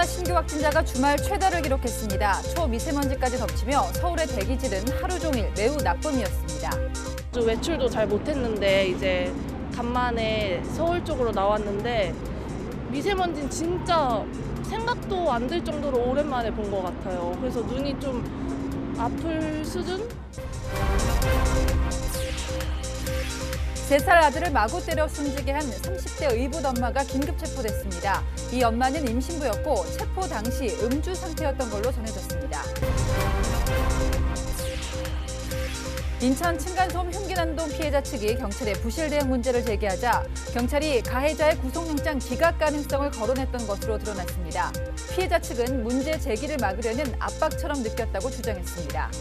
코로나 신규 확진자가 주말 최다를 기록했습니다. 초미세먼지까지 덮치며 서울의 대기질은 하루 종일 매우 나쁨이었습니다. 외출도 잘 못했는데 이제 간만에 서울 쪽으로 나왔는데 미세먼지는 진짜 생각도 안 들 정도로 오랜만에 본 것 같아요. 그래서 눈이 좀 아플 수준? 3살 아들을 마구 때려 숨지게 한 30대 의붓 엄마가 긴급 체포됐습니다. 이 엄마는 임신부였고 체포 당시 음주 상태였던 걸로 전해졌습니다. 인천 층간소음 흉기난동 피해자 측이 경찰에 부실 대응 문제를 제기하자 경찰이 가해자의 구속영장 기각 가능성을 거론했던 것으로 드러났습니다. 피해자 측은 문제 제기를 막으려는 압박처럼 느꼈다고 주장했습니다.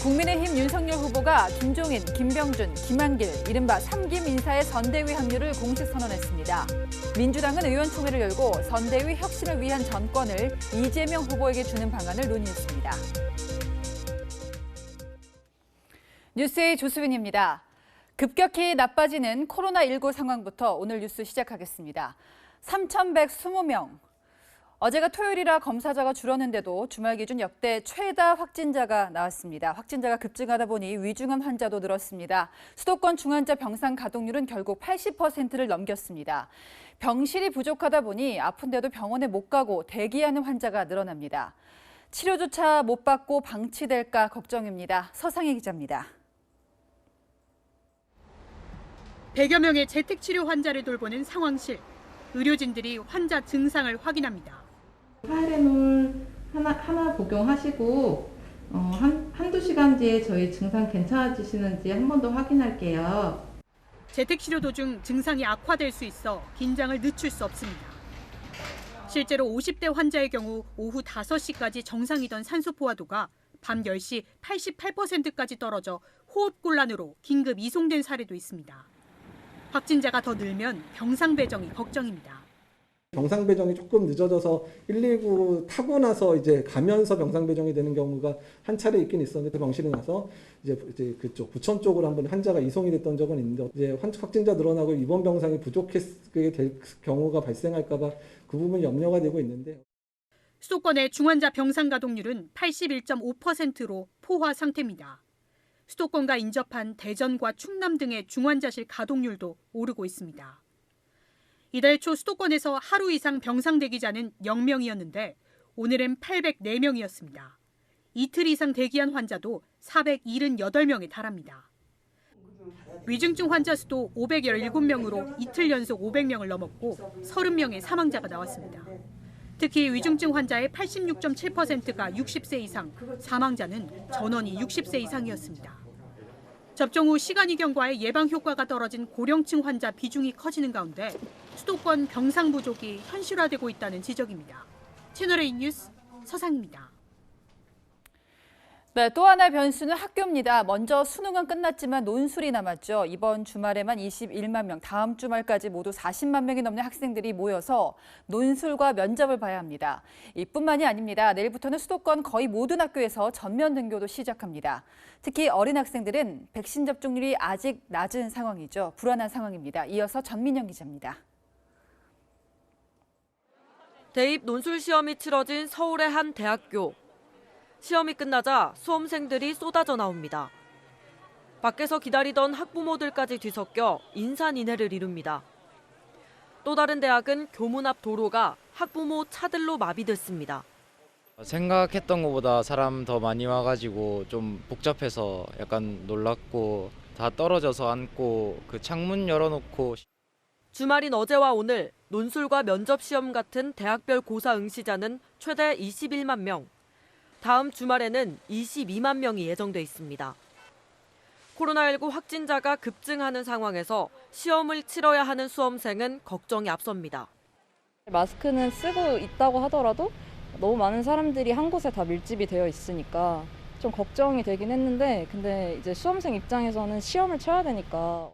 국민의힘 윤석열 후보가 김종인, 김병준, 김한길, 이른바 3김 인사의 선대위 합류를 공식 선언했습니다. 민주당은 의원총회를 열고 선대위 혁신을 위한 전권을 이재명 후보에게 주는 방안을 논의했습니다. 뉴스의 조수빈입니다. 급격히 나빠지는 코로나19 상황부터 오늘 뉴스 시작하겠습니다. 3,120명. 어제가 토요일이라 검사자가 줄었는데도 주말 기준 역대 최다 확진자가 나왔습니다. 확진자가 급증하다 보니 위중한 환자도 늘었습니다. 수도권 중환자 병상 가동률은 결국 80%를 넘겼습니다. 병실이 부족하다 보니 아픈데도 병원에 못 가고 대기하는 환자가 늘어납니다. 치료조차 못 받고 방치될까 걱정입니다. 서상희 기자입니다. 100여 명의 재택치료 환자를 돌보는 상황실. 의료진들이 환자 증상을 확인합니다. 타이레놀 하나 복용하시고 한두 시간 뒤에 저희 증상 괜찮아지시는지 한 번 더 확인할게요. 재택치료 도중 증상이 악화될 수 있어 긴장을 늦출 수 없습니다. 실제로 50대 환자의 경우 오후 5시까지 정상이던 산소 포화도가 밤 10시 88%까지 떨어져 호흡곤란으로 긴급 이송된 사례도 있습니다. 확진자가 더 늘면 병상 배정이 걱정입니다. 병상 배정이 조금 늦어져서 119 타고 나서 이제 가면서 병상 배정이 되는 경우가 한 차례 있긴 있었는데 병실에 나서 이제 그쪽 부천 쪽으로 한번 환자가 이송이 됐던 적은 있는데 이제 확진자 늘어나고 입원 병상이 부족하게 될 경우가 발생할까봐 그 부분 염려가 되고 있는데. 수도권의 중환자 병상 가동률은 81.5%로 포화 상태입니다. 수도권과 인접한 대전과 충남 등의 중환자실 가동률도 오르고 있습니다. 이달 초 수도권에서 하루 이상 병상 대기자는 0명이었는데 오늘은 804명이었습니다. 이틀 이상 대기한 환자도 478명에 달합니다. 위중증 환자 수도 517명으로 이틀 연속 500명을 넘었고 30명의 사망자가 나왔습니다. 특히 위중증 환자의 86.7%가 60세 이상, 사망자는 전원이 60세 이상이었습니다. 접종 후 시간이경과의 예방 효과가 떨어진 고령층 환자 비중이 커지는 가운데 수도권 병상 부족이 현실화되고 있다는 지적입니다. 채널A 뉴스 서상입니다. 네, 또 하나의 변수는 학교입니다. 먼저 수능은 끝났지만 논술이 남았죠. 이번 주말에만 21만 명, 다음 주말까지 모두 40만 명이 넘는 학생들이 모여서 논술과 면접을 봐야 합니다. 이뿐만이 아닙니다. 내일부터는 수도권 거의 모든 학교에서 전면 등교도 시작합니다. 특히 어린 학생들은 백신 접종률이 아직 낮은 상황이죠. 불안한 상황입니다. 이어서 전민영 기자입니다. 대입 논술 시험이 치러진 서울의 한 대학교. 시험이 끝나자 수험생들이 쏟아져 나옵니다. 밖에서 기다리던 학부모들까지 뒤섞여 인산인해를 이룹니다. 또 다른 대학은 교문 앞 도로가 학부모 차들로 마비됐습니다. 생각했던 것보다 사람 더 많이 와가지고 좀 복잡해서 약간 놀랐고 다 떨어져서 앉고 그 창문 열어놓고. 주말인 어제와 오늘 논술과 면접 시험 같은 대학별 고사 응시자는 최대 21만 명. 다음 주말에는 22만 명이 예정돼 있습니다. 코로나19 확진자가 급증하는 상황에서 시험을 치러야 하는 수험생은 걱정이 앞섭니다. 마스크는 쓰고 있다고 하더라도 너무 많은 사람들이 한 곳에 다 밀집이 되어 있으니까 좀 걱정이 되긴 했는데 근데 이제 수험생 입장에서는 시험을 쳐야 되니까.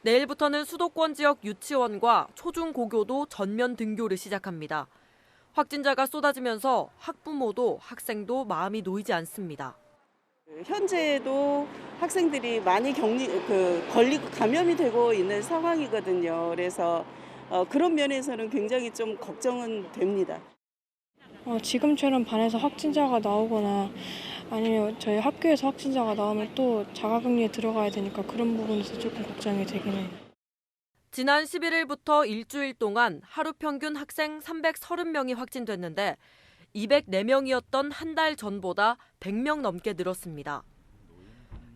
내일부터는 수도권 지역 유치원과 초중고교도 전면 등교를 시작합니다. 확진자가 쏟아지면서 학부모도 학생도 마음이 놓이지 않습니다. 현재도 학생들이 많이 걸리고 감염이 되고 있는 상황이거든요. 그래서 그런 면에서는 굉장히 좀 걱정은 됩니다. 지금처럼 반에서 확진자가 나오거나 아니면 저희 학교에서 확진자가 나오면 또 자가격리에 들어가야 되니까 그런 부분에서 조금 걱정이 되긴 해요. 지난 11일부터 일주일 동안 하루 평균 학생 330명이 확진됐는데 204명이었던 한 달 전보다 100명 넘게 늘었습니다.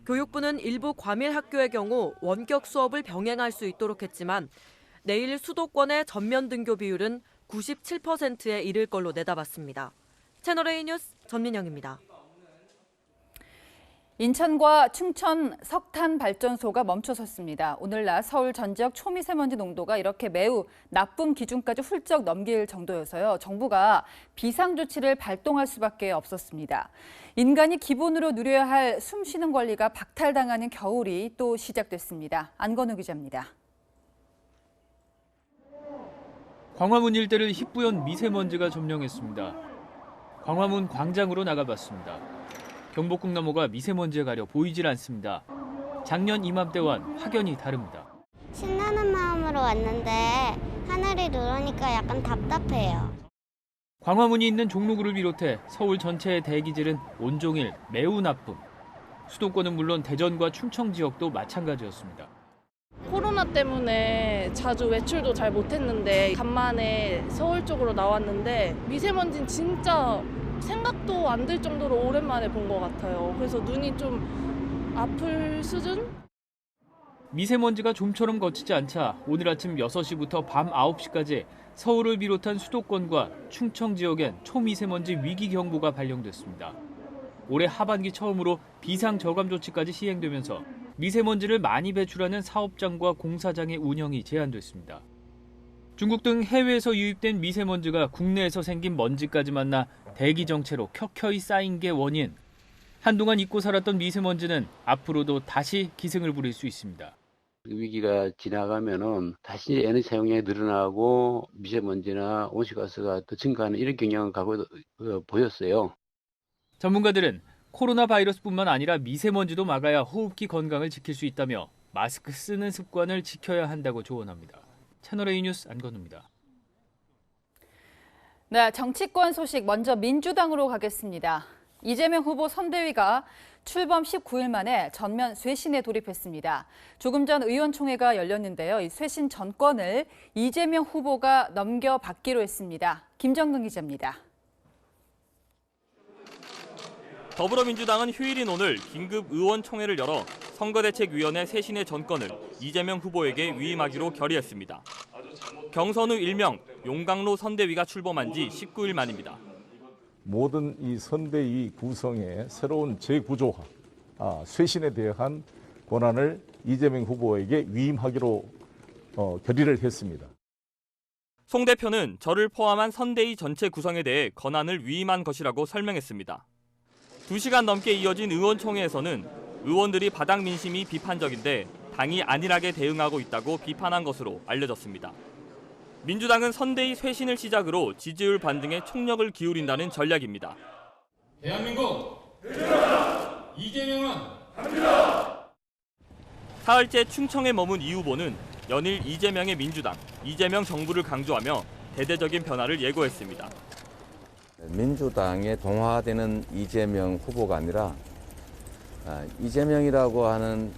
교육부는 일부 과밀 학교의 경우 원격 수업을 병행할 수 있도록 했지만 내일 수도권의 전면 등교 비율은 97%에 이를 걸로 내다봤습니다. 채널A 뉴스 전민영입니다. 인천과 충천 석탄 발전소가 멈춰섰습니다. 오늘 낮 서울 전 지역 초미세먼지 농도가 이렇게 매우 나쁨 기준까지 훌쩍 넘길 정도여서요. 정부가 비상조치를 발동할 수밖에 없었습니다. 인간이 기본으로 누려야 할 숨쉬는 권리가 박탈당하는 겨울이 또 시작됐습니다. 안건우 기자입니다. 광화문 일대를 희뿌연 미세먼지가 점령했습니다. 광화문 광장으로 나가봤습니다. 경복궁나무가 미세먼지에 가려 보이질 않습니다. 작년 이맘때와는 확연히 다릅니다. 신나는 마음으로 왔는데 하늘이 누르니까 약간 답답해요. 광화문이 있는 종로구를 비롯해 서울 전체의 대기질은 온종일 매우 나쁨. 수도권은 물론 대전과 충청 지역도 마찬가지였습니다. 코로나 때문에 자주 외출도 잘 못했는데 간만에 서울 쪽으로 나왔는데 미세먼지는 진짜 생각도 안 들 정도로 오랜만에 본 것 같아요. 그래서 눈이 좀 아플 수준? 미세먼지가 좀처럼 거치지 않자 오늘 아침 6시부터 밤 9시까지 서울을 비롯한 수도권과 충청 지역엔 초미세먼지 위기경보가 발령됐습니다. 올해 하반기 처음으로 비상저감 조치까지 시행되면서 미세먼지를 많이 배출하는 사업장과 공사장의 운영이 제한됐습니다. 중국 등 해외에서 유입된 미세먼지가 국내에서 생긴 먼지까지 만나 대기 정체로 켜켜이 쌓인 게 원인. 한동안 잊고 살았던 미세먼지는 앞으로도 다시 기승을 부릴 수 있습니다. 위기가 지나가면은 다시 에너지 사용량이 늘어나고 미세먼지나 온실가스가 더 증가하는 이런 경향을 보였어요. 전문가들은 코로나 바이러스뿐만 아니라 미세먼지도 막아야 호흡기 건강을 지킬 수 있다며 마스크 쓰는 습관을 지켜야 한다고 조언합니다. 채널A 뉴스 안건우입니다. 네, 정치권 소식 먼저 민주당으로 가겠습니다. 이재명 후보 선대위가 출범 19일 만에 전면 쇄신에 돌입했습니다. 조금 전 의원총회가 열렸는데요. 이 쇄신 전권을 이재명 후보가 넘겨받기로 했습니다. 김정근 기자입니다. 더불어민주당은 휴일인 오늘 긴급 의원총회를 열어 선거대책위원회 쇄신의 전권을 이재명 후보에게 위임하기로 결의했습니다. 경선 후 일명 용광로 선대위가 출범한 지 19일 만입니다. 모든 이 선대위 구성의 새로운 재구조화, 쇄신에 대한 권한을 이재명 후보에게 위임하기로 결의를 했습니다. 송 대표는 저를 포함한 선대위 전체 구성에 대해 권한을 위임한 것이라고 설명했습니다. 2시간 넘게 이어진 의원총회에서는 의원들이 바닥 민심이 비판적인데 당이 안일하게 대응하고 있다고 비판한 것으로 알려졌습니다. 민주당은 선대위 쇄신을 시작으로 지지율 반등에 총력을 기울인다는 전략입니다. 대한민국 이재명은 사흘째 충청에 머문 이 후보는 연일 이재명의 민주당, 이재명 정부를 강조하며 대대적인 변화를 예고했습니다. 민주당에 동화되는 이재명 후보가 아니라 이재명이라고 하는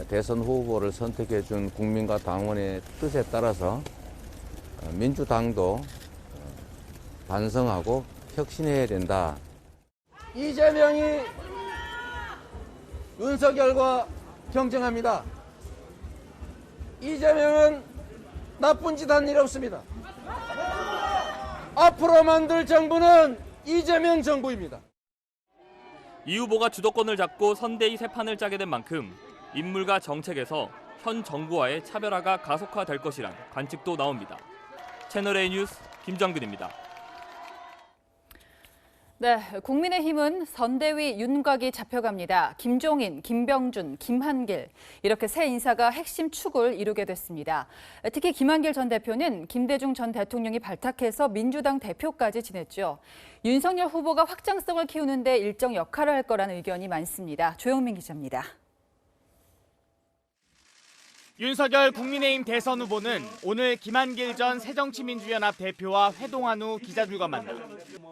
대선 후보를 선택해 준 국민과 당원의 뜻에 따라서 민주당도 반성하고 혁신해야 된다. 이재명이 윤석열과 경쟁합니다. 이재명은 나쁜 짓 한 일 없습니다. 앞으로 만들 정부는 이재명 정부입니다. 이 후보가 주도권을 잡고 선대위 새 판을 짜게 된 만큼 인물과 정책에서 현 정부와의 차별화가 가속화될 것이란 관측도 나옵니다. 채널A 뉴스 김정근입니다. 네, 국민의힘은 선대위 윤곽이 잡혀갑니다. 김종인, 김병준, 김한길 이렇게 세 인사가 핵심 축을 이루게 됐습니다. 특히 김한길 전 대표는 김대중 전 대통령이 발탁해서 민주당 대표까지 지냈죠. 윤석열 후보가 확장성을 키우는 데 일정 역할을 할 거라는 의견이 많습니다. 조영민 기자입니다. 윤석열 국민의힘 대선 후보는 오늘 김한길 전 새정치민주연합 대표와 회동한 후 기자들과 만나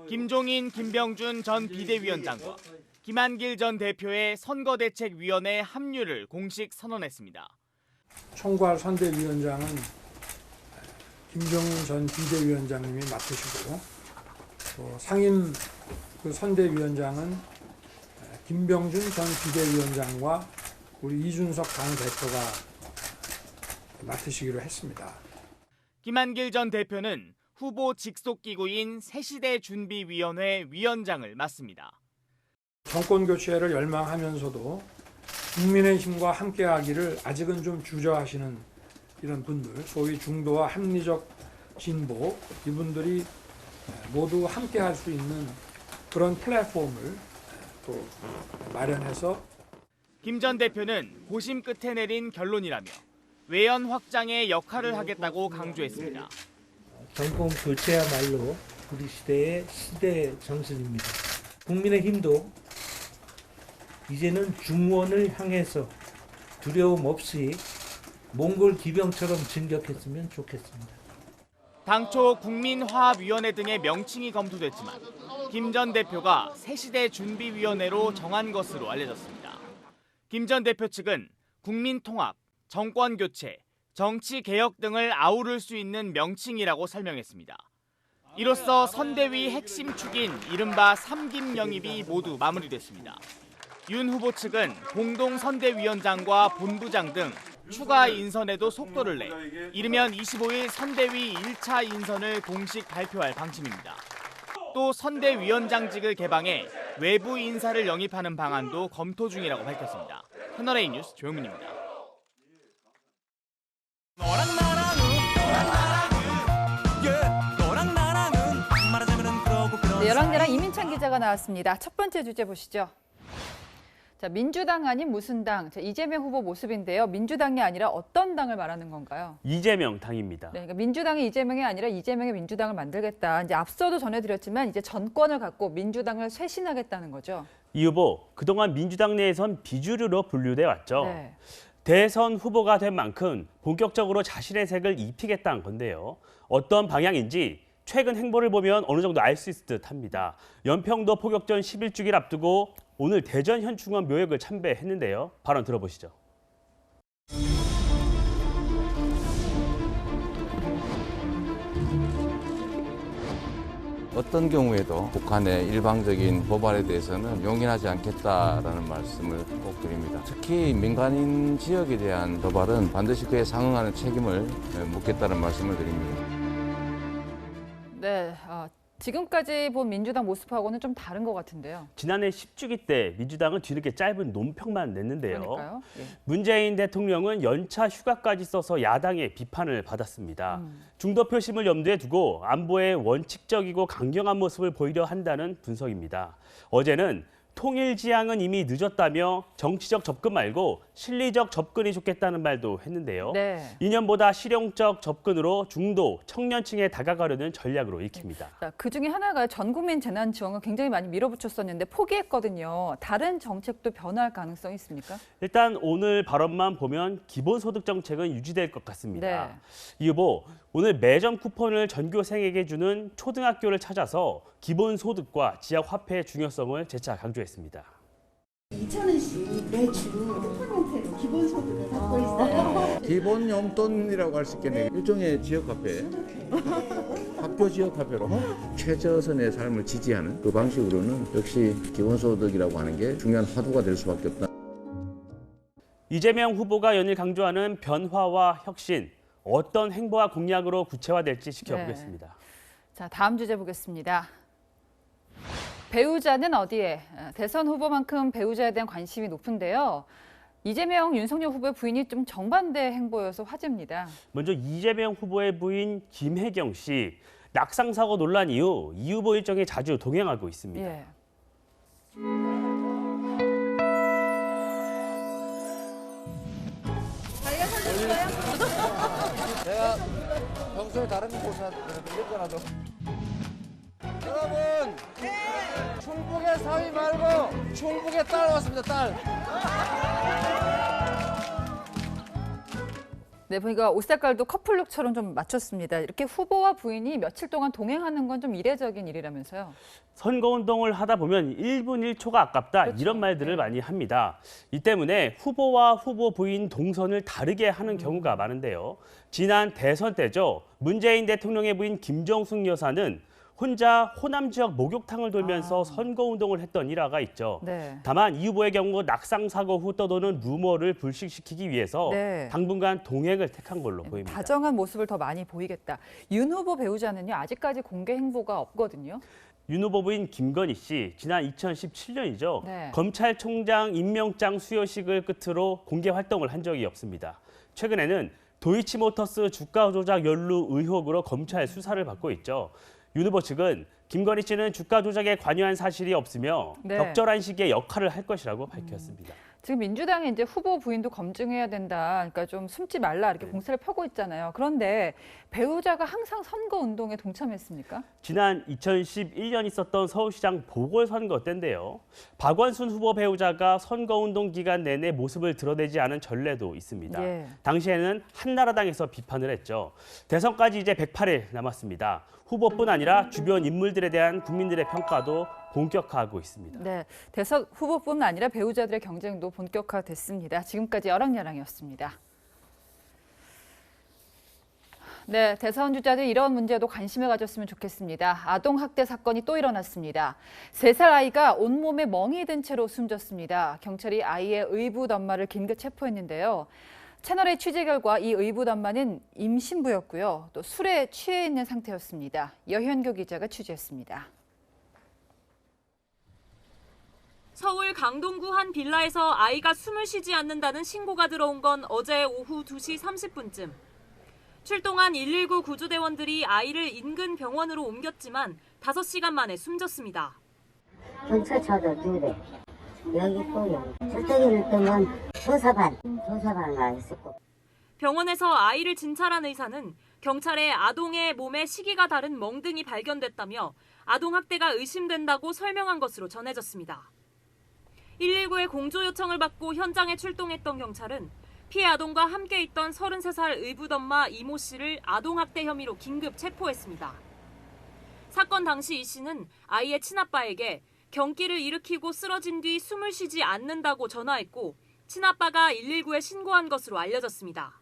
김종인, 김병준 전 비대위원장과 김한길 전 대표의 선거대책위원회 합류를 공식 선언했습니다. 총괄 선대위원장은 김종인 전 비대위원장님이 맡으시고 또 상임 선대위원장은 김병준 전 비대위원장과 우리 이준석 당대표가 맡으시기로 했습니다. 김한길 전 대표는 후보 직속 기구인 새시대 준비위원회 위원장을 맡습니다. 정권 교체를 열망하면서도 국민의힘과 함께하기를 아직은 좀 주저하시는 이런 분들, 소위 중도와 합리적 진보, 이분들이 모두 함께할 수 있는 그런 플랫폼을 또 마련해서 김 전 대표는 고심 끝에 내린 결론이라며 외연 확장의 역할을 하겠다고 강조했습니다. 정권 교체야말로 우리 시대의 시대 정신입니다. 국민의힘도 이제는 중원을 향해서 두려움 없이 몽골 기병처럼 진격했으면 좋겠습니다. 당초 국민화합위원회 등의 명칭이 검토됐지만 김 전 대표가 새시대 준비위원회로 정한 것으로 알려졌습니다. 김 전 대표 측은 국민통합, 정권교체, 정치개혁 등을 아우를 수 있는 명칭이라고 설명했습니다. 이로써 선대위 핵심 축인 이른바 3김 영입이 모두 마무리됐습니다. 윤 후보 측은 공동선대위원장과 본부장 등 추가 인선에도 속도를 내 이르면 25일 선대위 1차 인선을 공식 발표할 방침입니다. 또 선대위원장직을 개방해 외부 인사를 영입하는 방안도 검토 중이라고 밝혔습니다. 채널A 뉴스 조영민입니다. 네, 열왕대랑 이민찬 기자가 나왔습니다. 첫 번째 주제 보시죠. 자, 민주당 아닌 무슨 당? 자, 이재명 후보 모습인데요. 민주당이 아니라 어떤 당을 말하는 건가요? 이재명 당입니다. 네, 그러니까 민주당이 이재명이 아니라 이재명의 민주당을 만들겠다. 이제 앞서도 전해드렸지만 이제 정권을 갖고 민주당을 쇄신하겠다는 거죠. 이 후보 그동안 민주당 내에선 비주류로 분류돼 왔죠. 네. 대선 후보가 된 만큼 본격적으로 자신의 색을 입히겠다는 건데요. 어떤 방향인지 최근 행보를 보면 어느 정도 알 수 있을 듯합니다. 연평도 포격전 11주기를 앞두고 오늘 대전 현충원 묘역을 참배했는데요. 발언 들어보시죠. 어떤 경우에도 북한의 일방적인 도발에 대해서는 용인하지 않겠다라는 말씀을 꼭 드립니다. 특히 민간인 지역에 대한 도발은 반드시 그에 상응하는 책임을 묻겠다는 말씀을 드립니다. 네, 지금까지 본 민주당 모습하고는 좀 다른 것 같은데요. 지난해 10주기 때 민주당은 뒤늦게 짧은 논평만 냈는데요. 그러니까요. 예. 문재인 대통령은 연차 휴가까지 써서 야당의 비판을 받았습니다. 중도 표심을 염두에 두고 안보에 원칙적이고 강경한 모습을 보이려 한다는 분석입니다. 어제는 통일 지향은 이미 늦었다며 정치적 접근 말고 실리적 접근이 좋겠다는 말도 했는데요. 네. 이년보다 실용적 접근으로 중도, 청년층에 다가가려는 전략으로 읽힙니다. 자, 그중에 하나가 전국민 재난지원금 굉장히 많이 밀어붙였었는데 포기했거든요. 다른 정책도 변화할 가능성이 있습니까? 일단 오늘 발언만 보면 기본소득 정책은 유지될 것 같습니다. 네. 이 후보 오늘 매점 쿠폰을 전교생에게 주는 초등학교를 찾아서 기본소득과 지역화폐의 중요성을 재차 강조했습니다. 2,000원씩 매주 쿠폰 형태로 기본소득을 받고 있어요. 기본 용돈이라고 할 수 있겠네요. 일종의 지역화폐, 학교 지역화폐로 최저선의 삶을 지지하는 그 방식으로는 역시 기본소득이라고 하는 게 중요한 화두가 될 수밖에 없다. 이재명 후보가 연일 강조하는 변화와 혁신, 어떤 행보와 공약으로 구체화될지 지켜보겠습니다. 네. 자, 다음 주제 보겠습니다. 배우자는 어디에? 대선 후보만큼 배우자에 대한 관심이 높은데요. 이재명, 윤석열 후보의 부인이 좀 정반대 행보여서 화제입니다. 먼저 이재명 후보의 부인 김혜경 씨, 낙상 사고 논란 이후 이 후보 일정에 자주 동행하고 있습니다. 예. 제가 평소에 다른 곳은 그랬더라도 여러분 충북의 사위 말고 충북의 딸 왔습니다. 딸. 네, 보니까 옷 색깔도 커플룩처럼 좀 맞췄습니다. 이렇게 후보와 부인이 며칠 동안 동행하는 건 좀 이례적인 일이라면서요. 선거운동을 하다 보면 1분 1초가 아깝다 그렇죠. 이런 말들을 많이 합니다. 이 때문에 후보와 후보 부인 동선을 다르게 하는 경우가 많은데요. 지난 대선 때죠. 문재인 대통령의 부인 김정숙 여사는 혼자 호남 지역 목욕탕을 돌면서 선거운동을 했던 일화가 있죠. 네. 다만 이 후보의 경우 낙상 사고 후 떠도는 루머를 불식시키기 위해서 네. 당분간 동행을 택한 걸로 보입니다. 다정한 모습을 더 많이 보이겠다. 윤 후보 배우자는요, 아직까지 공개 행보가 없거든요. 윤 후보 부인 김건희 씨, 지난 2017년이죠. 네. 검찰총장 임명장 수여식을 끝으로 공개 활동을 한 적이 없습니다. 최근에는 도이치모터스 주가 조작 연루 의혹으로 검찰 수사를 받고 있죠. 윤 후보 측은 김건희 씨는 주가 조작에 관여한 사실이 없으며 네. 적절한 시기에 역할을 할 것이라고 밝혔습니다. 지금 민주당이 이제 후보 부인도 검증해야 된다. 그러니까 좀 숨지 말라 이렇게 공세를 펴고 있잖아요. 그런데 배우자가 항상 선거 운동에 동참했습니까? 지난 2011년 있었던 서울시장 보궐선거 때인데요. 박원순 후보 배우자가 선거운동 기간 내내 모습을 드러내지 않은 전례도 있습니다. 예. 당시에는 한나라당에서 비판을 했죠. 대선까지 이제 108일 남았습니다. 후보뿐 아니라 주변 인물들에 대한 국민들의 평가도 본격화하고 있습니다. 네, 대선 후보뿐 아니라 배우자들의 경쟁도 본격화됐습니다. 지금까지 여랑야랑이었습니다. 네, 대선 주자들 이런 문제도 관심을 가졌으면 좋겠습니다. 아동학대 사건이 또 일어났습니다. 3살 아이가 온몸에 멍이 든 채로 숨졌습니다. 경찰이 아이의 의붓엄마를 긴급 체포했는데요. 채널의 취재 결과 이 의붓엄마는 임신부였고요. 또 술에 취해 있는 상태였습니다. 여현교 기자가 취재했습니다. 서울 강동구 한 빌라에서 아이가 숨을 쉬지 않는다는 신고가 들어온 건 어제 오후 2시 30분쯤. 출동한 119 구조대원들이 아이를 인근 병원으로 옮겼지만 5시간 만에 숨졌습니다. 경찰차도 2대, 여기 또 여기. 저쪽에는 또는 조사반 가 있었고. 병원에서 아이를 진찰한 의사는 경찰에 아동의 몸에 시기가 다른 멍등이 발견됐다며 아동학대가 의심된다고 설명한 것으로 전해졌습니다. 119의 공조 요청을 받고 현장에 출동했던 경찰은 피해 아동과 함께 있던 33살 의붓엄마 이모 씨를 아동학대 혐의로 긴급 체포했습니다. 사건 당시 이 씨는 아이의 친아빠에게 경기를 일으키고 쓰러진 뒤 숨을 쉬지 않는다고 전화했고 친아빠가 119에 신고한 것으로 알려졌습니다.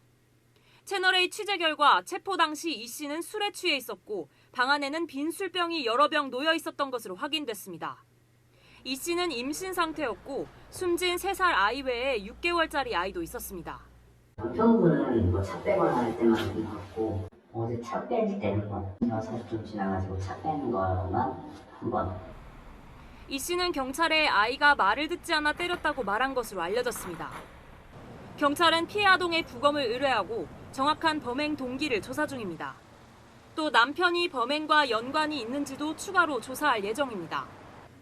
채널A 취재 결과 체포 당시 이 씨는 술에 취해 있었고 방 안에는 빈 술병이 여러 병 놓여 있었던 것으로 확인됐습니다. 이 씨는 임신 상태였고 숨진 3살 아이 외에 6개월짜리 아이도 있었습니다. 남편분은 뭐 차 빼거나 할 때만 있고 어제 차 뺄 때는 6시 지나가지고 차 빼는 거만 한 번. 이 씨는 경찰에 아이가 말을 듣지 않아 때렸다고 말한 것으로 알려졌습니다. 경찰은 피해 아동의 부검을 의뢰하고 정확한 범행 동기를 조사 중입니다. 또 남편이 범행과 연관이 있는지도 추가로 조사할 예정입니다.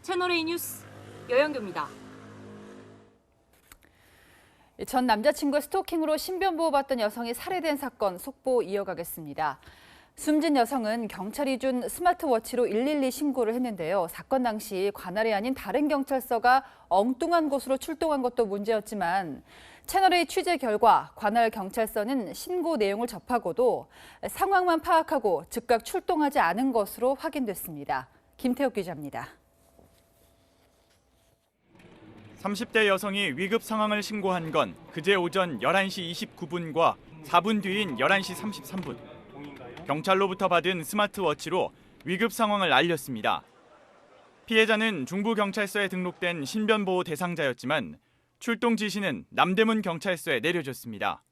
채널A 뉴스 여영규입니다. 전 남자친구의 스토킹으로 신변보호받던 여성이 살해된 사건 속보 이어가겠습니다. 숨진 여성은 경찰이 준 스마트워치로 112 신고를 했는데요. 사건 당시 관할이 아닌 다른 경찰서가 엉뚱한 곳으로 출동한 것도 문제였지만 채널A 취재 결과 관할 경찰서는 신고 내용을 접하고도 상황만 파악하고 즉각 출동하지 않은 것으로 확인됐습니다. 김태욱 기자입니다. 30대 여성이 위급 상황을 신고한 건 그제 오전 11시 29분과 4분 뒤인 11시 33분. 경찰로부터 받은 스마트워치로 위급 상황을 알렸습니다. 피해자는 중부경찰서에 등록된 신변보호 대상자였지만 출동 지시는 남대문 경찰서에 내려졌습니다.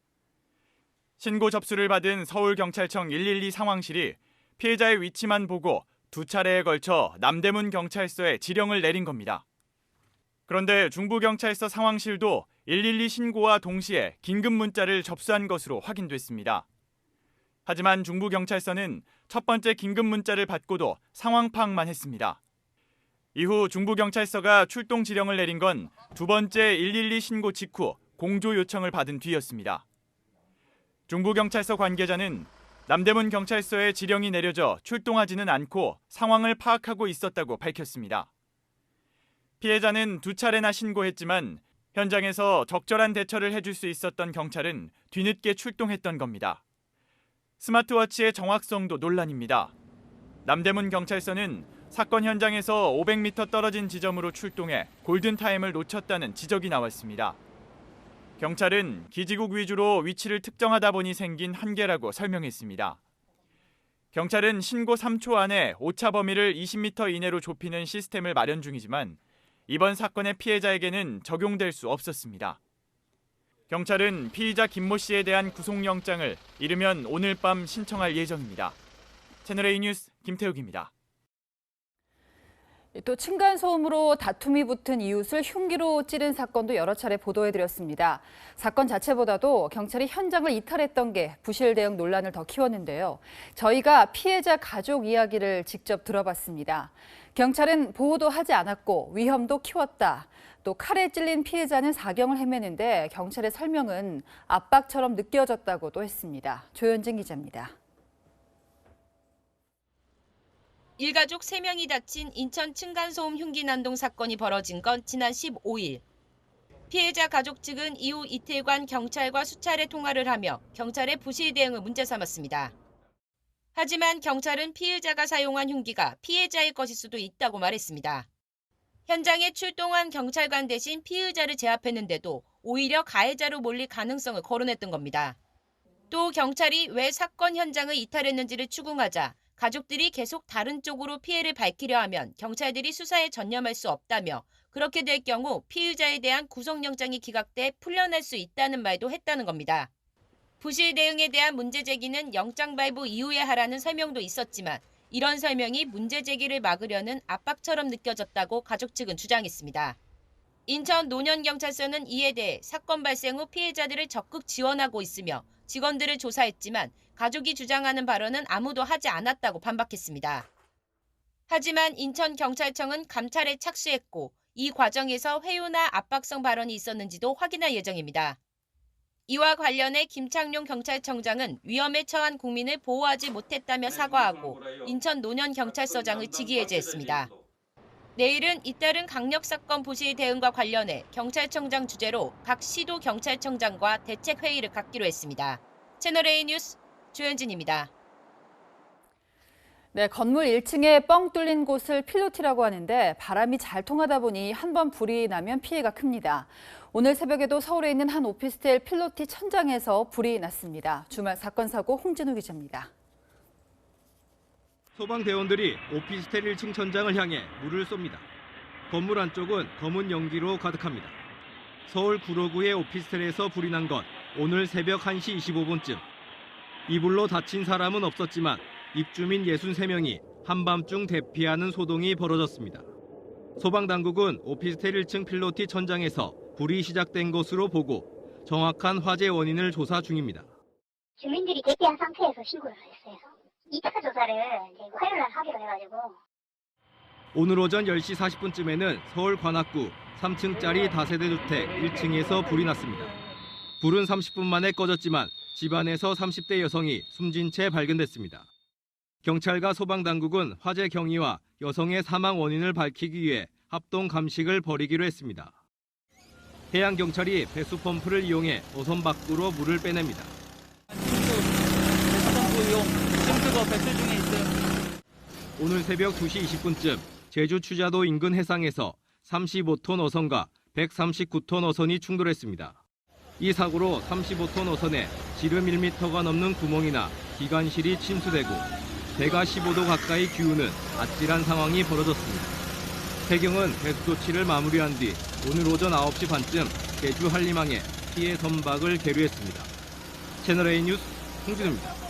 신고 접수를 받은 서울경찰청 112 상황실이 피해자의 위치만 보고 2차례에 걸쳐 남대문 경찰서에 지령을 내린 겁니다. 그런데 중부경찰서 상황실도 112 신고와 동시에 긴급 문자를 접수한 것으로 확인됐습니다. 하지만 중부경찰서는 첫 번째 긴급 문자를 받고도 상황 파악만 했습니다. 이후 중부경찰서가 출동 지령을 내린 건 두 번째 112 신고 직후 공조 요청을 받은 뒤였습니다. 중부경찰서 관계자는 남대문 경찰서에 지령이 내려져 출동하지는 않고 상황을 파악하고 있었다고 밝혔습니다. 피해자는 2차례나 신고했지만 현장에서 적절한 대처를 해줄 수 있었던 경찰은 뒤늦게 출동했던 겁니다. 스마트워치의 정확성도 논란입니다. 남대문 경찰서는 사건 현장에서 500m 떨어진 지점으로 출동해 골든타임을 놓쳤다는 지적이 나왔습니다. 경찰은 기지국 위주로 위치를 특정하다 보니 생긴 한계라고 설명했습니다. 경찰은 신고 3초 안에 오차 범위를 20m 이내로 좁히는 시스템을 마련 중이지만 이번 사건의 피해자에게는 적용될 수 없었습니다. 경찰은 피의자 김모 씨에 대한 구속영장을 이르면 오늘 밤 신청할 예정입니다. 채널A 뉴스 김태욱입니다. 또 층간소음으로 다툼이 붙은 이웃을 흉기로 찌른 사건도 여러 차례 보도해드렸습니다. 사건 자체보다도 경찰이 현장을 이탈했던 게 부실 대응 논란을 더 키웠는데요. 저희가 피해자 가족 이야기를 직접 들어봤습니다. 경찰은 보호도 하지 않았고 위험도 키웠다. 또 칼에 찔린 피해자는 사경을 헤매는데 경찰의 설명은 압박처럼 느껴졌다고도 했습니다. 조현진 기자입니다. 일가족 3명이 다친 인천 층간소음 흉기 난동 사건이 벌어진 건 지난 15일. 피해자 가족 측은 이후 이틀간 경찰과 수차례 통화를 하며 경찰의 부실 대응을 문제 삼았습니다. 하지만 경찰은 피해자가 사용한 흉기가 피해자의 것일 수도 있다고 말했습니다. 현장에 출동한 경찰관 대신 피의자를 제압했는데도 오히려 가해자로 몰릴 가능성을 거론했던 겁니다. 또 경찰이 왜 사건 현장을 이탈했는지를 추궁하자 가족들이 계속 다른 쪽으로 피해를 밝히려 하면 경찰들이 수사에 전념할 수 없다며 그렇게 될 경우 피의자에 대한 구속영장이 기각돼 풀려날 수 있다는 말도 했다는 겁니다. 부실 대응에 대한 문제 제기는 영장 발부 이후에 하라는 설명도 있었지만 이런 설명이 문제 제기를 막으려는 압박처럼 느껴졌다고 가족 측은 주장했습니다. 인천 논현경찰서는 이에 대해 사건 발생 후 피해자들을 적극 지원하고 있으며 직원들을 조사했지만 가족이 주장하는 발언은 아무도 하지 않았다고 반박했습니다. 하지만 인천경찰청은 감찰에 착수했고 이 과정에서 회유나 압박성 발언이 있었는지도 확인할 예정입니다. 이와 관련해 김창룡 경찰청장은 위험에 처한 국민을 보호하지 못했다며 사과하고 인천 논현경찰서장을 직위해제했습니다. 내일은 잇따른 강력사건 부실 대응과 관련해 경찰청장 주재로 각 시도 경찰청장과 대책회의를 갖기로 했습니다. 채널A 뉴스 조현진입니다. 네, 건물 1층에 뻥 뚫린 곳을 필로티라고 하는데 바람이 잘 통하다 보니 한 번 불이 나면 피해가 큽니다. 오늘 새벽에도 서울에 있는 한 오피스텔 필로티 천장에서 불이 났습니다. 주말 사건 사고 홍진우 기자입니다. 소방대원들이 오피스텔 1층 천장을 향해 물을 쏩니다. 건물 안쪽은 검은 연기로 가득합니다. 서울 구로구의 오피스텔에서 불이 난 건 오늘 새벽 1시 25분쯤. 이 불로 다친 사람은 없었지만 입주민 63명이 한밤중 대피하는 소동이 벌어졌습니다. 소방당국은 오피스텔 1층 필로티 천장에서 불이 시작된 것으로 보고 정확한 화재 원인을 조사 중입니다. 주민들이 대피한 상태에서 신고를 했어요. 2차 조사를 화요일 날 하기로 해가지고. 오늘 오전 10시 40분쯤에는 서울 관악구 3층짜리 다세대 주택 1층에서 불이 났습니다. 불은 30분 만에 꺼졌지만 집안에서 30대 여성이 숨진 채 발견됐습니다. 경찰과 소방당국은 화재 경위와 여성의 사망 원인을 밝히기 위해 합동 감식을 벌이기로 했습니다. 해양경찰이 배수 펌프를 이용해 노선 밖으로 물을 빼냅니다. 오늘 새벽 2시 20분쯤 제주 추자도 인근 해상에서 35톤 어선과 139톤 어선이 충돌했습니다. 이 사고로 35톤 어선에 지름 1m가 넘는 구멍이나 기관실이 침수되고 배가 15도 가까이 기우는 아찔한 상황이 벌어졌습니다. 해경은 배수 조치를 마무리한 뒤 오늘 오전 9시 반쯤 제주 한림항에 피해 선박을 계류했습니다. 채널A 뉴스 홍진우입니다.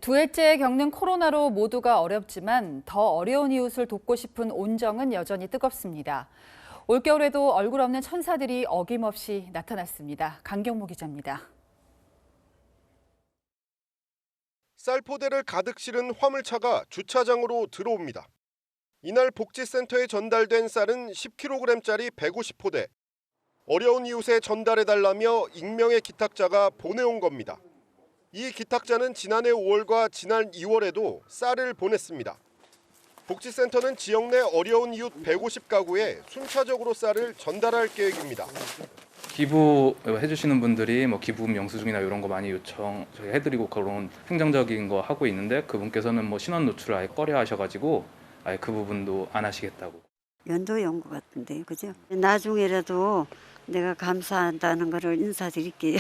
두 해째 겪는 코로나로 모두가 어렵지만 더 어려운 이웃을 돕고 싶은 온정은 여전히 뜨겁습니다. 올겨울에도 얼굴 없는 천사들이 어김없이 나타났습니다. 강경무 기자입니다. 쌀포대를 가득 실은 화물차가 주차장으로 들어옵니다. 이날 복지센터에 전달된 쌀은 10kg짜리 150포대. 어려운 이웃에 전달해달라며 익명의 기탁자가 보내온 겁니다. 이 기탁자는 지난해 5월과 지난 2월에도 쌀을 보냈습니다. 복지센터는 지역 내 어려운 이웃 150가구에 순차적으로 쌀을 전달할 계획입니다. 기부해주시는 분들이 뭐 기부금 영수증이나 이런 거 많이 요청해드리고 그런 행정적인 거 하고 있는데 그분께서는 뭐 신원 노출을 아예 꺼려하셔가지고 아예 그 부분도 안 하시겠다고. 연도연 것 같은데, 그죠? 나중에라도 내가 감사한다는 거를 인사드릴게요.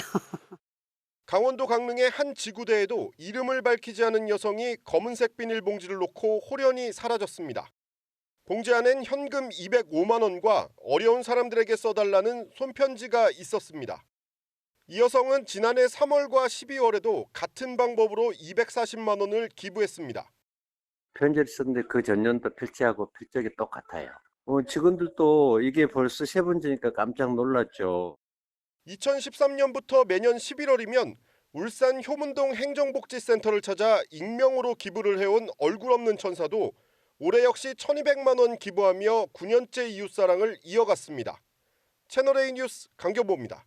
강원도 강릉의 한 지구대에도 이름을 밝히지 않은 여성이 검은색 비닐봉지를 놓고 홀연히 사라졌습니다. 봉지 안엔 현금 205만 원과 어려운 사람들에게 써달라는 손편지가 있었습니다. 이 여성은 지난해 3월과 12월에도 같은 방법으로 240만 원을 기부했습니다. 편지를 썼는데 그 전년도 필지하고 필적이 똑같아요. 직원들도 이게 벌써 세 번째니까 깜짝 놀랐죠. 2013년부터 매년 11월이면 울산 효문동 행정복지센터를 찾아 익명으로 기부를 해온 얼굴 없는 천사도 올해 역시 1,200만 원 기부하며 9년째 이웃사랑을 이어갔습니다. 채널A 뉴스 강경보입니다.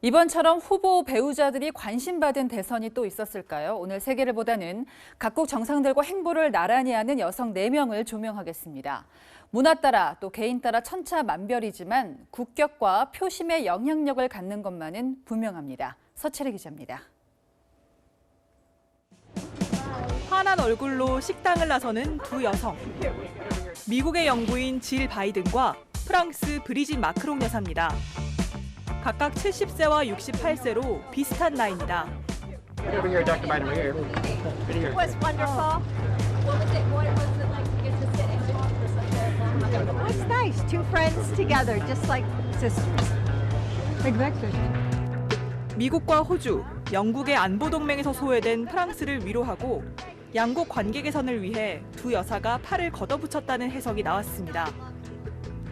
이번처럼 후보 배우자들이 관심받은 대선이 또 있었을까요? 오늘 세계를 보다는 각국 정상들과 행보를 나란히 하는 여성 4명을 조명하겠습니다. 문화 따라 또 개인 따라 천차만별이지만 국격과 표심의 영향력을 갖는 것만은 분명합니다. 서채리 기자입니다. 환한 얼굴로 식당을 나서는 두 여성. 미국의 영부인 질 바이든과 프랑스 브리짓 마크롱 여사입니다. 각각 70세와 68세로 비슷한 나이입니다. It's nice, two friends together, just like sisters. 미국과 호주, 영국의 안보 동맹에서 소외된 프랑스를 위로하고 양국 관계 개선을 위해 두 여사가 팔을 걷어붙였다는 해석이 나왔습니다.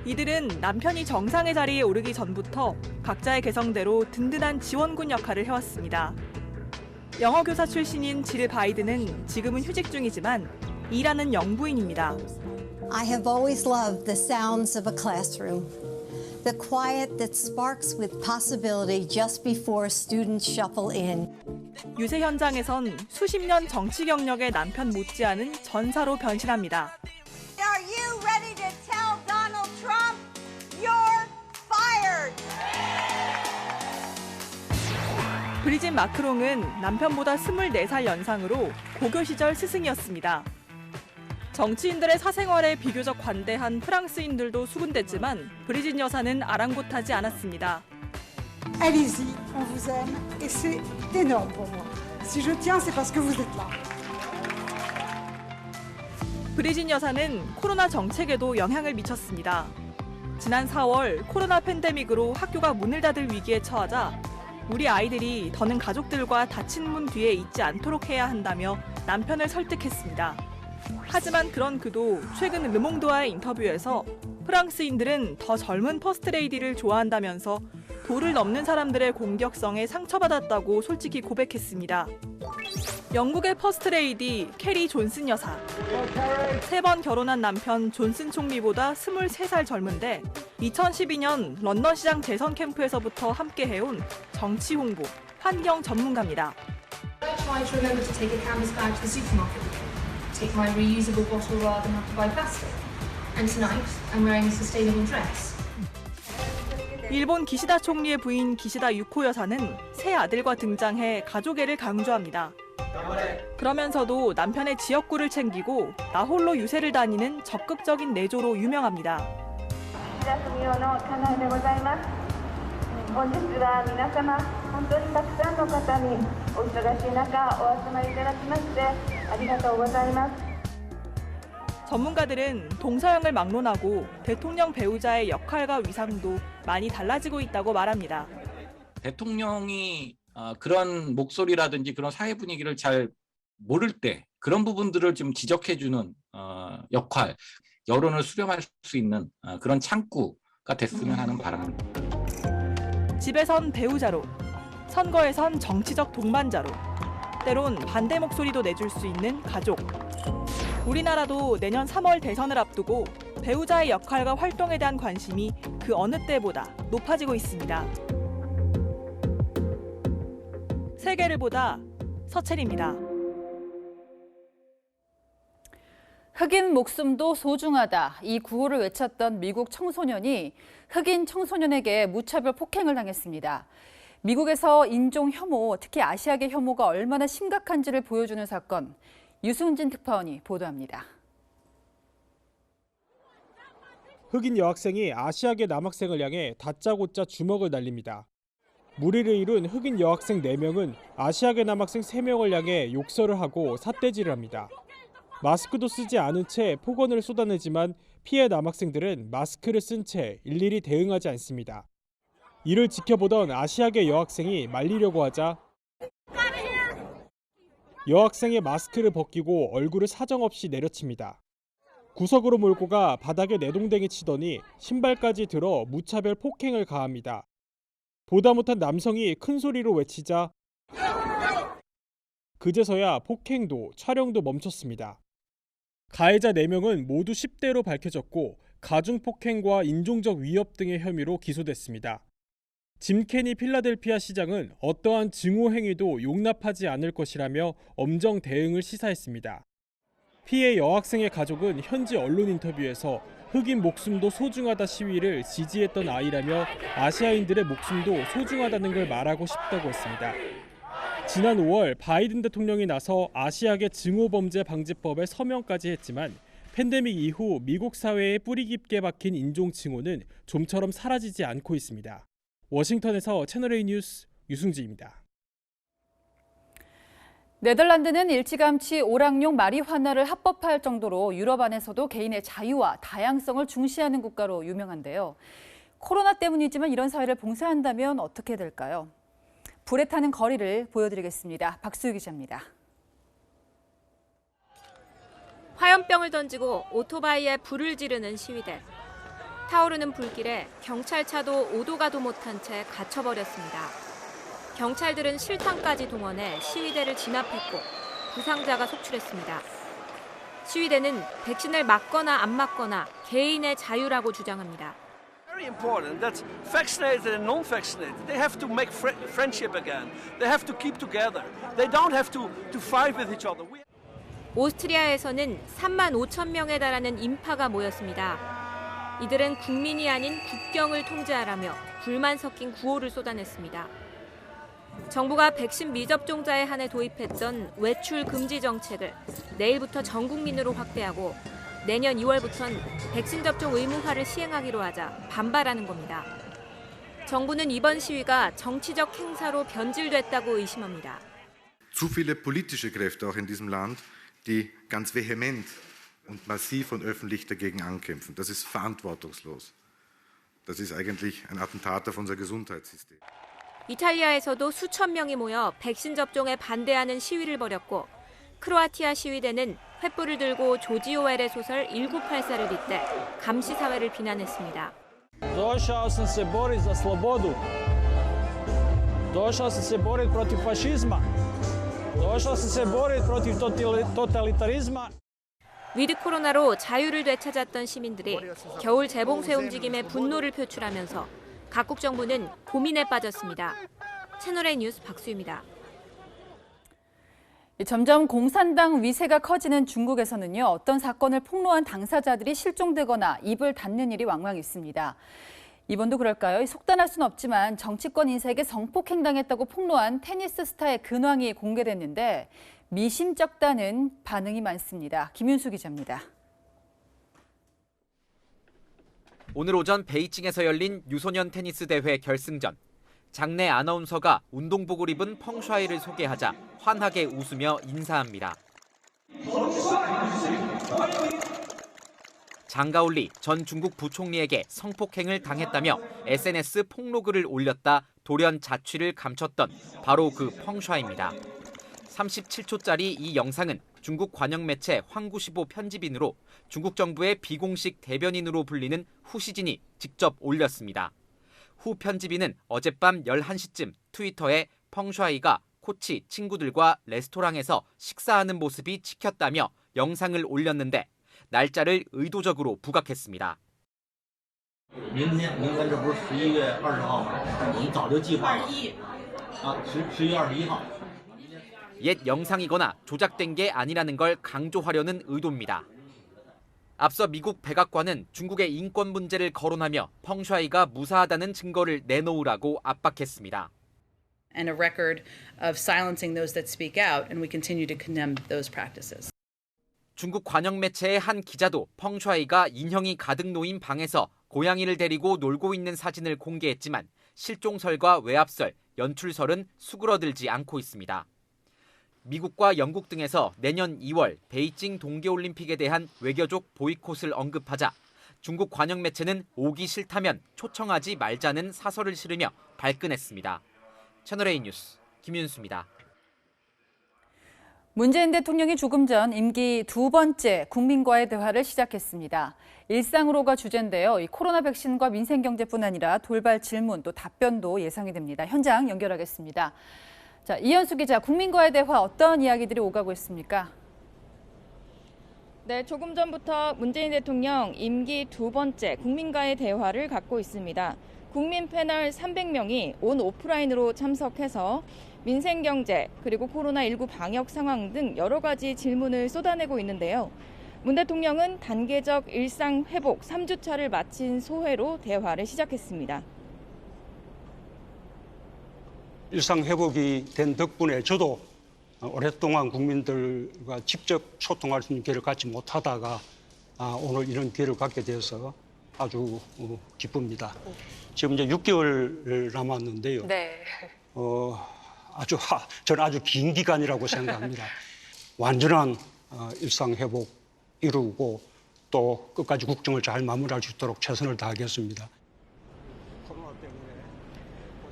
이들은 남편이 정상의 자리에 오르기 전부터 각자의 개성대로 든든한 지원군 역할을 해왔습니다. 영어 교사 출신인 질 바이든은 지금은 휴직 중이지만 일하는 영부인입니다. I have always loved the sounds of a classroom. The quiet that sparks with possibility just before students shuffle in. 유세 현장에선 수십 년 정치 경력의 남편 못지않은 전사로 변신합니다. Are you ready to tell Donald Trump you're fired? 브리짓 마크롱은 남편보다 24살 연상으로 고교 시절 스승이었습니다. 정치인들의 사생활에 비교적 관대한 프랑스인들도 수군댔지만 브리짓 여사는 아랑곳하지 않았습니다. Allez-y, on vous aime et c'est énorme pour moi. Si je tiens, c'est parce que vous êtes là. 브리짓 여사는 코로나 정책에도 영향을 미쳤습니다. 지난 4월 코로나 팬데믹으로 학교가 문을 닫을 위기에 처하자 우리 아이들이 더는 가족들과 닫힌 문 뒤에 있지 않도록 해야 한다며 남편을 설득했습니다. 하지만 그런 그도 최근 르몽드와의 인터뷰에서 프랑스인들은 더 젊은 퍼스트레이디를 좋아한다면서 도를 넘는 사람들의 공격성에 상처받았다고 솔직히 고백했습니다. 영국의 퍼스트레이디 캐리 존슨 여사. 3번 결혼한 남편 존슨 총리보다 23살 젊은데 2012년 런던 시장 재선 캠프에서부터 함께해온 정치 홍보, 환경 전문가입니다. Take my reusable bottle rather than have to buy plastic. And tonight, I'm wearing a sustainable dress. 일본 기시다 총리의 부인 기시다 유코 여사는 새 아들과 등장해 가족애를 강조합니다. 그러면서도 남편의 지역구를 챙기고 나 홀로 유세를 다니는 적극적인 내조로 유명합니다. 전문가들은 동서양을 막론하고 대통령 배우자의 역할과 위상도 많이 달라지고 있다고 말합니다. 대통령이 그런 목소리라든지 그런 사회 분위기를 잘 모를 때 그런 부분들을 좀 지적해주는 역할, 여론을 수렴할 수 있는 그런 창구가 됐으면 하는 바람입니다. 집에선 배우자로, 선거에선 정치적 동반자로, 때론 반대 목소리도 내줄 수 있는 가족. 우리나라도 내년 3월 대선을 앞두고 배우자의 역할과 활동에 대한 관심이 그 어느 때보다 높아지고 있습니다. 시계를 보다 서채립니다. 흑인 목숨도 소중하다. 이 구호를 외쳤던 미국 청소년이 흑인 청소년에게 무차별 폭행을 당했습니다. 미국에서 인종 혐오, 특히 아시아계 혐오가 얼마나 심각한지를 보여주는 사건. 유승진 특파원이 보도합니다. 흑인 여학생이 아시아계 남학생을 향해 다짜고짜 주먹을 날립니다. 무리를 이룬 흑인 여학생 4명은 아시아계 남학생 3명을 향해 욕설을 하고 삿대질을 합니다. 마스크도 쓰지 않은 채 폭언을 쏟아내지만 피해 남학생들은 마스크를 쓴 채 일일이 대응하지 않습니다. 이를 지켜보던 아시아계 여학생이 말리려고 하자 여학생의 마스크를 벗기고 얼굴을 사정없이 내려칩니다. 구석으로 몰고 가 바닥에 내동댕이 치더니 신발까지 들어 무차별 폭행을 가합니다. 보다 못한 남성이 큰 소리로 외치자 그제서야 폭행도 촬영도 멈췄습니다. 가해자 4명은 모두 10대로 밝혀졌고 가중폭행과 인종적 위협 등의 혐의로 기소됐습니다. 짐 케니 필라델피아 시장은 어떠한 증오 행위도 용납하지 않을 것이라며 엄정 대응을 시사했습니다. 피해 여학생의 가족은 현지 언론 인터뷰에서 흑인 목숨도 소중하다 시위를 지지했던 아이라며 아시아인들의 목숨도 소중하다는 걸 말하고 싶다고 했습니다. 지난 5월 바이든 대통령이 나서 아시아계 증오범죄 방지법에 서명까지 했지만 팬데믹 이후 미국 사회에 뿌리 깊게 박힌 인종 증오는 좀처럼 사라지지 않고 있습니다. 워싱턴에서 채널A 뉴스 유승지입니다. 네덜란드는 일찌감치 오락용 마리화나를 합법화할 정도로 유럽 안에서도 개인의 자유와 다양성을 중시하는 국가로 유명한데요. 코로나 때문이지만 이런 사회를 봉쇄한다면 어떻게 될까요? 불에 타는 거리를 보여드리겠습니다. 박수유 기자입니다. 화염병을 던지고 오토바이에 불을 지르는 시위대. 타오르는 불길에 경찰차도 오도 가도 못한 채 갇혀버렸습니다. 경찰들은 실탄까지 동원해 시위대를 진압했고 부상자가 속출했습니다. 시위대는 백신을 맞거나 안 맞거나 개인의 자유라고 주장합니다. Very important that vaccinated and non-vaccinated, they have to make friendship again. They have to keep together. They don't have to fight with each other. 오스트리아에서는 3만 5천 명에 달하는 인파가 모였습니다. 이들은 국민이 아닌 국경을 통제하라며 불만 섞인 구호를 쏟아냈습니다. 정부가 백신 미접종자에 한해 도입했던 외출 금지 정책을 내일부터 전 국민으로 확대하고 내년 2월부터는 백신 접종 의무화를 시행하기로 하자 반발하는 겁니다. 정부는 이번 시위가 정치적 행사로 변질됐다고 의심합니다. Zu viele politische Kräfte auch in diesem Land, die ganz vehement und massiv und öffentlich dagegen ankämpfen. Das ist verantwortungslos. Das ist eigentlich ein Attentat auf unser Gesundheitssystem. 이탈리아에서도 수천 명이 모여 백신 접종에 반대하는 시위를 벌였고 크로아티아 시위대는 횃불을 들고 조지 오웰의 소설 1984를 빗대 감시 사회를 비난했습니다. Došao sam se boriti za slobodu. Došao sam se boriti protiv fašizma. Došao sam se boriti protiv totalitarizma. 위드 코로나로 자유를 되찾았던 시민들이 겨울 재봉쇄 움직임에 분노를 표출하면서 각국 정부는 고민에 빠졌습니다. 채널A 뉴스 박수유입니다. 점점 공산당 위세가 커지는 중국에서는요, 어떤 사건을 폭로한 당사자들이 실종되거나 입을 닫는 일이 왕왕 있습니다. 이번도 그럴까요? 속단할 수는 없지만 정치권 인사에게 성폭행당했다고 폭로한 테니스 스타의 근황이 공개됐는데 미심쩍다는 반응이 많습니다. 김윤수 기자입니다. 오늘 오전 베이징에서 열린 유소년 테니스 대회 결승전. 장내 아나운서가 운동복을 입은 펑샤이를 소개하자 환하게 웃으며 인사합니다. 장가올리 전 중국 부총리에게 성폭행을 당했다며 SNS 폭로글을 올렸다 돌연 자취를 감췄던 바로 그 펑샤이입니다. 37초짜리 이 영상은 중국 관영 매체 황구시보 편집인으로 중국 정부의 비공식 대변인으로 불리는 후시진이 직접 올렸습니다. 후 편집인은 어젯밤 11시쯤 트위터에 펑샤이가 코치 친구들과 레스토랑에서 식사하는 모습이 찍혔다며 영상을 올렸는데 날짜를 의도적으로 부각했습니다. 明天这不是11月20号吗？我们早就计划了。11月21号。옛 영상이거나 조작된 게 아니라는 걸 강조하려는 의도입니다. 앞서 미국 백악관은 중국의 인권 문제를 거론하며 펑샤이가 무사하다는 증거를 내놓으라고 압박했습니다. And a record of silencing those that speak out, and we continue to condemn those practices. 중국 관영 매체의 한 기자도 펑샤이가 인형이 가득 놓인 방에서 고양이를 데리고 놀고 있는 사진을 공개했지만 실종설과 외압설, 연출설은 수그러들지 않고 있습니다. 미국과 영국 등에서 내년 2월 베이징 동계올림픽에 대한 외교적 보이콧을 언급하자 중국 관영 매체는 오기 싫다면 초청하지 말자는 사설을 실으며 발끈했습니다. 채널A 뉴스 김윤수입니다. 문재인 대통령이 조금 전 임기 두 번째 국민과의 대화를 시작했습니다. 일상으로가 주제인데요. 이 코로나 백신과 민생 경제뿐 아니라 돌발 질문 또 답변도 예상이 됩니다. 현장 연결하겠습니다. 자, 이현수 기자, 국민과의 대화 어떤 이야기들이 오가고 있습니까? 네, 조금 전부터 문재인 대통령 임기 두 번째 국민과의 대화를 갖고 있습니다. 국민 패널 300명이 온 오프라인으로 참석해서 민생 경제 그리고 코로나19 방역 상황 등 여러 가지 질문을 쏟아내고 있는데요. 문 대통령은 단계적 일상 회복 3주차를 마친 소회로 대화를 시작했습니다. 일상 회복이 된 덕분에 저도 오랫동안 국민들과 직접 소통할 수 있는 기회를 갖지 못하다가 오늘 이런 기회를 갖게 되어서 아주 기쁩니다. 지금 이제 6개월 남았는데요. 네. 저는 아주 긴 기간이라고 생각합니다. 완전한 일상 회복 이루고 또 끝까지 국정을 잘 마무리할 수 있도록 최선을 다하겠습니다.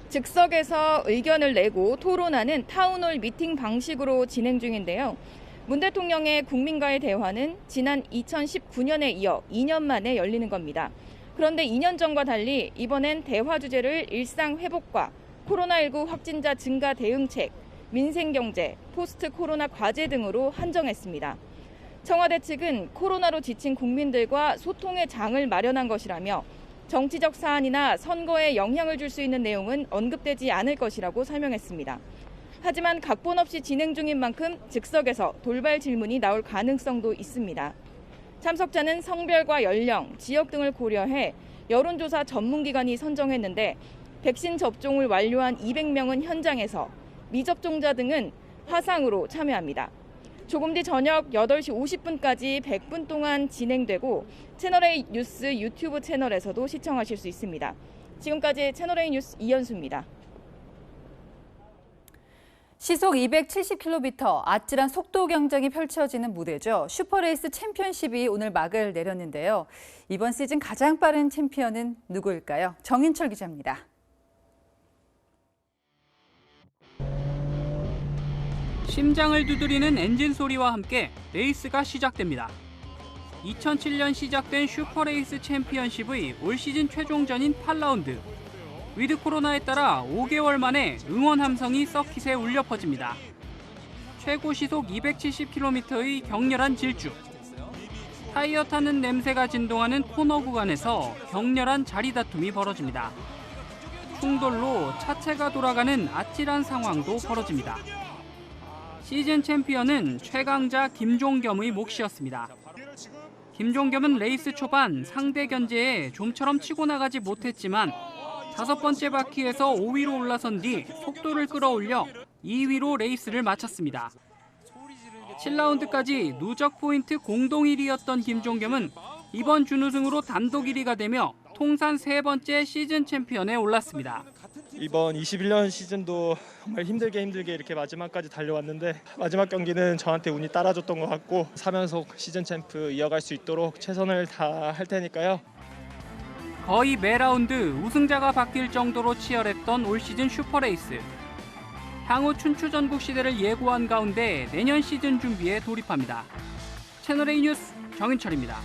즉석에서 의견을 내고 토론하는 타운홀 미팅 방식으로 진행 중인데요. 문 대통령의 국민과의 대화는 지난 2019년에 이어 2년 만에 열리는 겁니다. 그런데 2년 전과 달리 이번엔 대화 주제를 일상 회복과 코로나19 확진자 증가 대응책, 민생경제, 포스트 코로나 과제 등으로 한정했습니다. 청와대 측은 코로나로 지친 국민들과 소통의 장을 마련한 것이라며 정치적 사안이나 선거에 영향을 줄 수 있는 내용은 언급되지 않을 것이라고 설명했습니다. 하지만 각본 없이 진행 중인 만큼 즉석에서 돌발 질문이 나올 가능성도 있습니다. 참석자는 성별과 연령, 지역 등을 고려해 여론조사 전문기관이 선정했는데 백신 접종을 완료한 200명은 현장에서, 미접종자 등은 화상으로 참여합니다. 조금 뒤 저녁 8시 50분까지 100분 동안 진행되고 채널A 뉴스 유튜브 채널에서도 시청하실 수 있습니다. 지금까지 채널A 뉴스 이현수입니다. 시속 270km 아찔한 속도 경쟁이 펼쳐지는 무대죠. 슈퍼레이스 챔피언십이 오늘 막을 내렸는데요. 이번 시즌 가장 빠른 챔피언은 누구일까요? 정인철 기자입니다. 심장을 두드리는 엔진 소리와 함께 레이스가 시작됩니다. 2007년 시작된 슈퍼레이스 챔피언십의 올 시즌 최종전인 8라운드. 위드 코로나에 따라 5개월 만에 응원 함성이 서킷에 울려 퍼집니다. 최고 시속 270km의 격렬한 질주. 타이어 타는 냄새가 진동하는 코너 구간에서 격렬한 자리 다툼이 벌어집니다. 충돌로 차체가 돌아가는 아찔한 상황도 벌어집니다. 시즌 챔피언은 최강자 김종겸의 몫이었습니다. 김종겸은 레이스 초반 상대 견제에 좀처럼 치고 나가지 못했지만 5번째 바퀴에서 5위로 올라선 뒤 속도를 끌어올려 2위로 레이스를 마쳤습니다. 7라운드까지 누적 포인트 공동 1위였던 김종겸은 이번 준우승으로 단독 1위가 되며 통산 3번째 시즌 챔피언에 올랐습니다. 이번 21년 시즌도 정말 힘들게 이렇게 마지막까지 달려왔는데 마지막 경기는 저한테 운이 따라줬던 것 같고 3연속 시즌 챔프 이어갈 수 있도록 최선을 다할 테니까요. 거의 매 라운드 우승자가 바뀔 정도로 치열했던 올 시즌 슈퍼레이스. 향후 춘추전국 시대를 예고한 가운데 내년 시즌 준비에 돌입합니다. 채널A 뉴스 정인철입니다.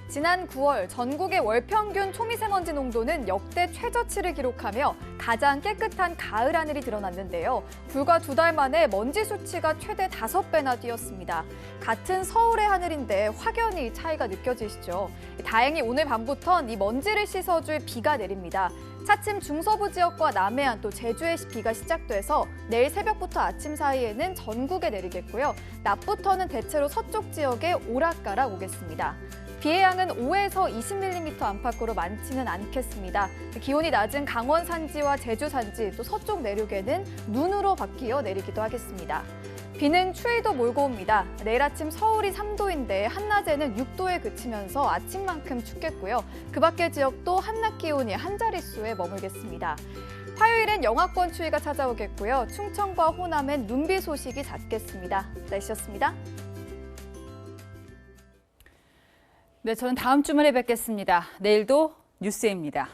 지난 9월 전국의 월평균 초미세먼지 농도는 역대 최저치를 기록하며 가장 깨끗한 가을 하늘이 드러났는데요. 불과 2달 만에 먼지 수치가 최대 5배나 뛰었습니다. 같은 서울의 하늘인데 확연히 차이가 느껴지시죠? 다행히 오늘 밤부턴 이 먼지를 씻어줄 비가 내립니다. 차츰 중서부 지역과 남해안 또 제주에 비가 시작돼서 내일 새벽부터 아침 사이에는 전국에 내리겠고요. 낮부터는 대체로 서쪽 지역에 오락가락 오겠습니다. 비의 양은 5에서 20mm 안팎으로 많지는 않겠습니다. 기온이 낮은 강원 산지와 제주 산지 또 서쪽 내륙에는 눈으로 바뀌어 내리기도 하겠습니다. 비는 추위도 몰고 옵니다. 내일 아침 서울이 3도인데 한낮에는 6도에 그치면서 아침만큼 춥겠고요. 그 밖의 지역도 한낮 기온이 한 자릿수에 머물겠습니다. 화요일엔 영하권 추위가 찾아오겠고요. 충청과 호남엔 눈비 소식이 잦겠습니다. 날씨였습니다. 네, 저는 다음 주말에 뵙겠습니다. 내일도 뉴스입니다.